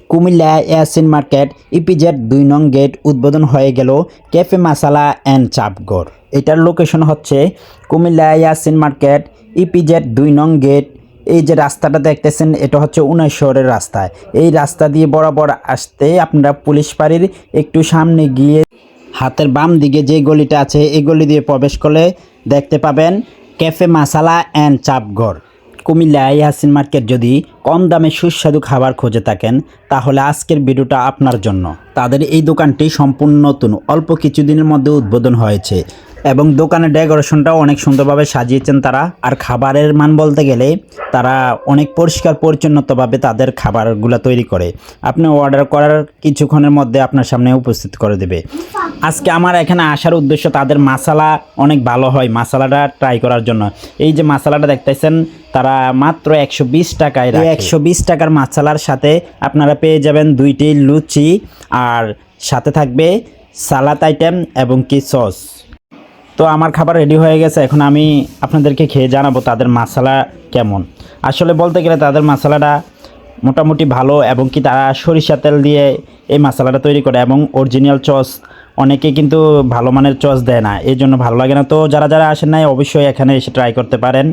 Comilla Yasin market EPZ ২ নং gate উদ্বোধন হয়ে গেল ক্যাফে মাসালা অ্যান্ড চাপঘর। এটার লোকেশন হচ্ছে কুমিল্লা ইয়াসিন মার্কেট ইপিজেড ২ নং গেট। এই যে রাস্তাটা দেখতেছেন এটা হচ্ছে ১৯ শহরের রাস্তায়। এই রাস্তা দিয়ে বরাবর আসতে আপনারা পুলিশ বাড়ির একটু সামনে গিয়ে হাতের বাম দিকে যে গলিটা আছে এই গলি দিয়ে প্রবেশ করলে দেখতে পাবেন ক্যাফে মাসালা অ্যান্ড চাপঘর। কুমিল্লা ইয়াসিন মার্কেট যদি কম দামে সুস্বাদু খাবার খুঁজে থাকেন তাহলে আজকের ভিডিওটা আপনার জন্য। তাদের এই দোকানটি সম্পূর্ণ নতুন, অল্প কিছুদিনের মধ্যে উদ্বোধন হয়েছে এবং দোকানের ডেকোরেশনটাও অনেক সুন্দরভাবে সাজিয়েছেন তারা। আর খাবারের মান বলতে গেলে তারা অনেক পরিষ্কার পরিচ্ছন্নতাভাবে তাদের খাবারগুলো তৈরি করে। আপনি অর্ডার করার কিছুক্ষণের মধ্যে আপনার সামনে উপস্থিত করে দেবে। আজকে আমার এখানে আসার উদ্দেশ্য তাদের মশলা অনেক ভালো হয়, মশলাটা ট্রাই করার জন্য। এই যে মশলাটা দেখতেছেন তারা মাত্র ১২০ টাকায় রাখে। ১২০ টাকার মশলার সাথে আপনারা পেয়ে যাবেন ২টি লুচি আর সাথে থাকবে সালাদ আইটেম এবং কি সস। তো আমার খাবার রেডি হয়ে গেছে, এখন আমি আপনাদেরকে খেয়ে জানাবো তাদের মশলা কেমন। আসলে বলতে গেলে তাদের মশলাটা মোটামুটি ভালো এবং কি তারা সরিষা তেল দিয়ে এই মশলাটা তৈরি করে এবং অরিজিনাল চস। অনেকে কিন্তু ভালো মানের চস দেয় না, এই জন্য ভালো লাগে না। তো যারা যারা আসেন নাই অবশ্যই এখানে এসে ট্রাই করতে পারেন।